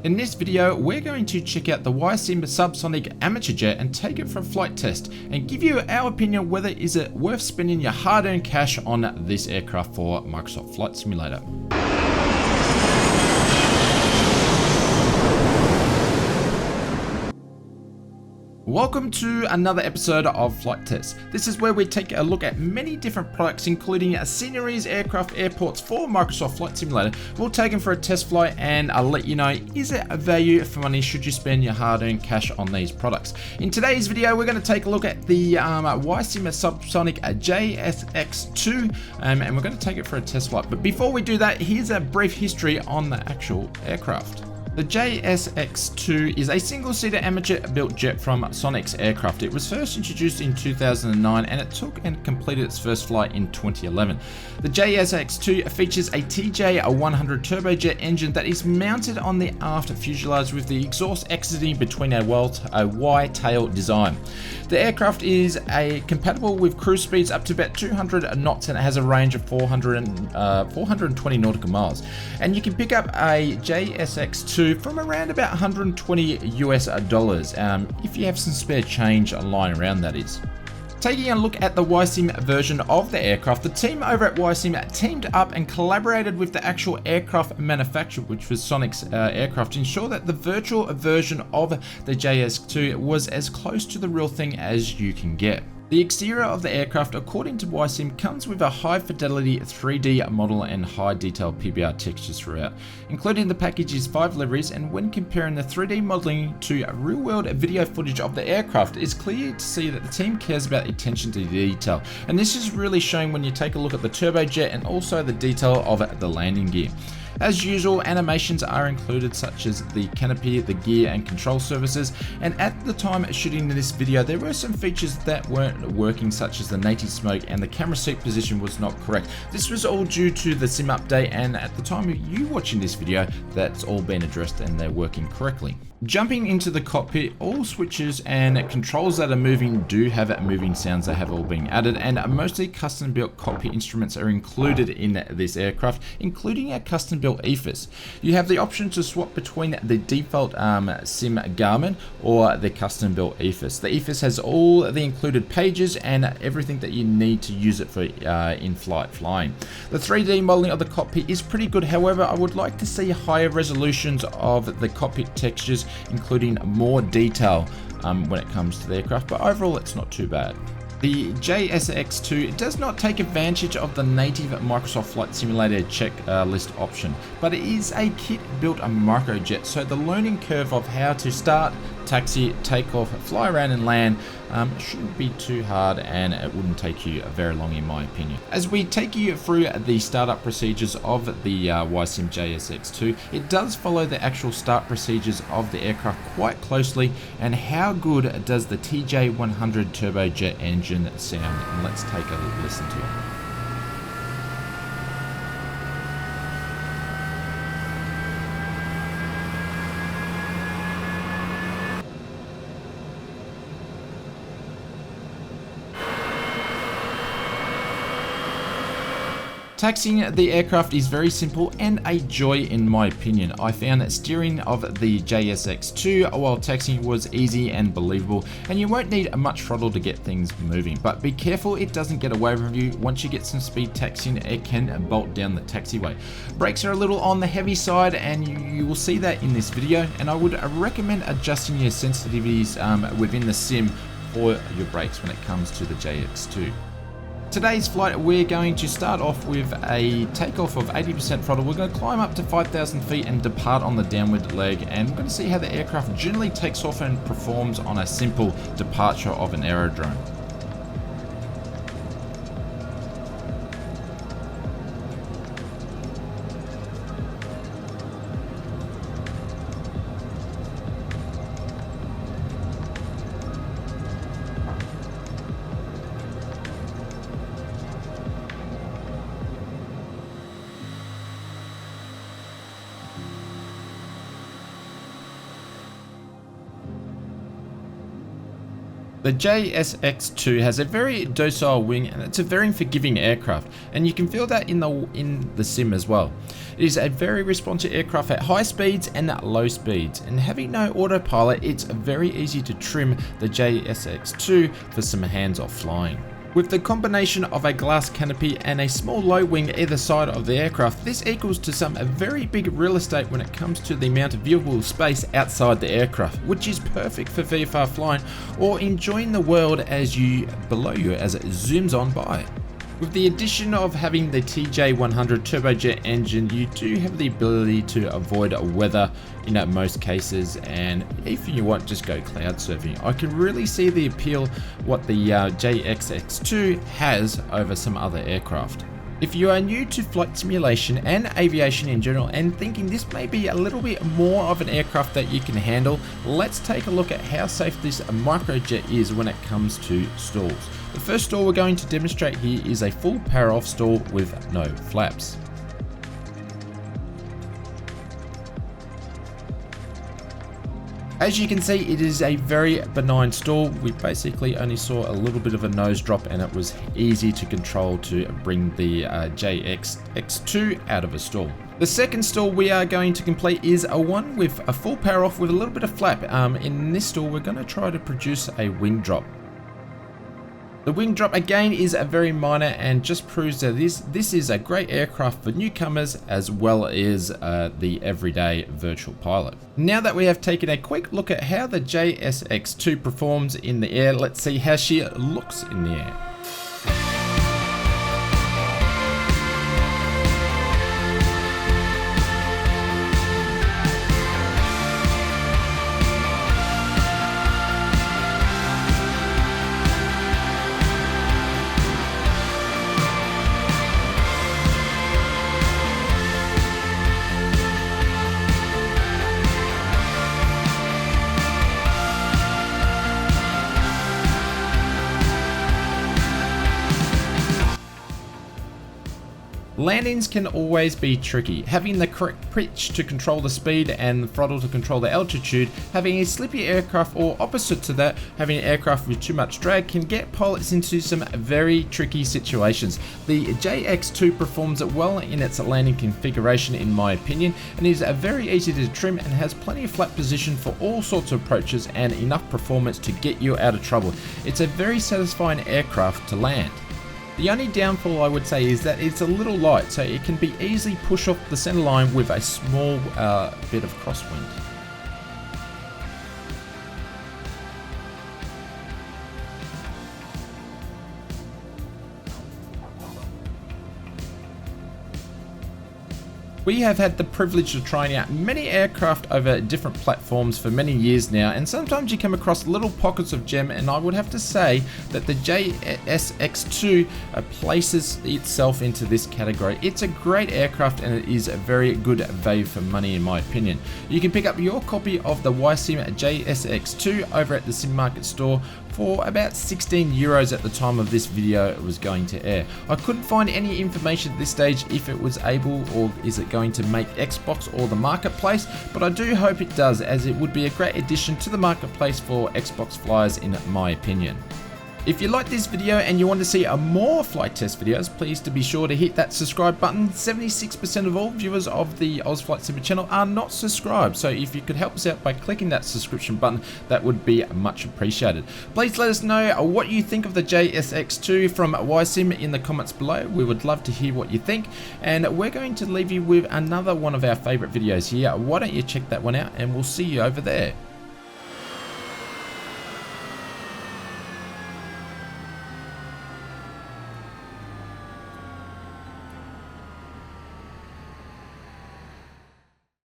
In this video, we're going to check out the YSIM Subsonic Amateur Jet and take it for a flight test and give you our opinion whether is it worth spending your hard-earned cash on this aircraft for Microsoft Flight Simulator. Welcome to another episode of Flight Test. This is where we take a look at many different products, including sceneries, aircraft, airports for Microsoft Flight Simulator. We'll take them for a test flight and I'll let you know, is it a value for money? Should you spend your hard-earned cash on these products? In today's video, we're going to take a look at the YSIM Subsonic JSX2 and we're going to take it for a test flight. But before we do that, here's a brief history on the actual aircraft. The JSX2 is a single-seater amateur-built jet from Sonex Aircraft. It was first introduced in 2009 and it took and completed its first flight in 2011. The JSX2 features a TJ100 turbojet engine that is mounted on the aft fuselage with the exhaust exiting between a Y-tail design. The aircraft is compatible with cruise speeds up to about 200 knots and it has a range of 420 nautical miles. And you can pick up a JSX2 from around about $120 US if you have some spare change lying around, that is. Taking a look at the YSIM version of the aircraft, the team over at YSIM teamed up and collaborated with the actual aircraft manufacturer, which was Sonex Aircraft, to ensure that the virtual version of the JSX2 was as close to the real thing as you can get. The exterior of the aircraft, according to YSIM, comes with a high-fidelity 3D model and high-detailed PBR textures throughout. Included in the package is 5 liveries, and when comparing the 3D modeling to real-world video footage of the aircraft, it's clear to see that the team cares about attention to detail. And this is really shown when you take a look at the turbojet and also the detail of the landing gear. As usual, animations are included such as the canopy, the gear and control services, and at the time of shooting this video there were some features that weren't working, such as the native smoke and the camera seat position was not correct. This was all due to the sim update, and at the time of you watching this video that's all been addressed and they're working correctly. Jumping into the cockpit, all switches and controls that are moving do have moving sounds that have all been added, and mostly custom built cockpit instruments are included in this aircraft, including a custom built EFIS. You have the option to swap between the default SIM Garmin or the custom built EFIS. The EFIS has all the included pages and everything that you need to use it for in-flight flying. The 3D modeling of the cockpit is pretty good, however I would like to see higher resolutions of the cockpit textures, including more detail when it comes to the aircraft, but overall it's not too bad. The JSX2 does not take advantage of the native Microsoft Flight Simulator checklist option, but it is a kit-built microjet, so the learning curve of how to start, taxi, take off, fly around and land shouldn't be too hard, and it wouldn't take you very long in my opinion. As we take you through the startup procedures of the YSIM JSX2, it does follow the actual start procedures of the aircraft quite closely. And how good does the TJ100 turbojet engine sound? And let's take a listen to it. Taxiing the aircraft is very simple and a joy in my opinion. I found that steering of the JSX2 while taxiing was easy and believable, and you won't need much throttle to get things moving. But be careful it doesn't get away from you. Once you get some speed taxiing, it can bolt down the taxiway. Brakes are a little on the heavy side, and you will see that in this video, and I would recommend adjusting your sensitivities within the sim for your brakes when it comes to the JX2. Today's flight, we're going to start off with a takeoff of 80% throttle. We're going to climb up to 5,000 feet and depart on the downward leg, and we're going to see how the aircraft generally takes off and performs on a simple departure of an aerodrome. The JSX2 has a very docile wing and it's a very forgiving aircraft, and you can feel that in the sim as well. It is a very responsive aircraft at high speeds and at low speeds, and having no autopilot, it's very easy to trim the JSX2 for some hands-off flying. With the combination of a glass canopy and a small low wing either side of the aircraft, this equals to some very big real estate when it comes to the amount of viewable space outside the aircraft, which is perfect for VFR flying or enjoying the world below you as it zooms on by. With the addition of having the TJ100 turbojet engine, you do have the ability to avoid weather in most cases, and if you want, just go cloud surfing. I can really see the appeal what the JSX2 has over some other aircraft. If you are new to flight simulation and aviation in general and thinking this may be a little bit more of an aircraft that you can handle, let's take a look at how safe this microjet is when it comes to stalls. The first stall we're going to demonstrate here is a full power off stall with no flaps. As you can see, it is a very benign stall. We basically only saw a little bit of a nose drop and it was easy to control to bring the JSX2 out of a stall. The second stall we are going to complete is a one with a full power off with a little bit of flap. In this stall, we're going to try to produce a wing drop. The wing drop again is a very minor and just proves that this is a great aircraft for newcomers as well as the everyday virtual pilot. Now that we have taken a quick look at how the JSX2 performs in the air, let's see how she looks in the air. Landings can always be tricky. Having the correct pitch to control the speed and the throttle to control the altitude, having a slippy aircraft or opposite to that, having an aircraft with too much drag can get pilots into some very tricky situations. The JX2 performs well in its landing configuration in my opinion, and is very easy to trim and has plenty of flat position for all sorts of approaches and enough performance to get you out of trouble. It's a very satisfying aircraft to land. The only downfall I would say is that it's a little light, so it can be easily pushed off the center line with a small bit of crosswind. We have had the privilege of trying out many aircraft over different platforms for many years now, and sometimes you come across little pockets of gem, and I would have to say that the JSX2 places itself into this category. It's a great aircraft and it is a very good value for money in my opinion. You can pick up your copy of the YSIM JSX2 over at the Sim Market store for about 16 euros at the time of this video was going to air. I couldn't find any information at this stage if it was able or is it going to make Xbox or the marketplace, but I do hope it does, as it would be a great addition to the marketplace for Xbox flyers in my opinion. If you like this video and you want to see more flight test videos, please to be sure to hit that subscribe button. 76% of all viewers of the Oz Flight Simmer channel are not subscribed, so if you could help us out by clicking that subscription button, that would be much appreciated. Please let us know what you think of the JSX2 from YSIM in the comments below. We would love to hear what you think, and we're going to leave you with another one of our favorite videos here. Why don't you check that one out, and we'll see you over there.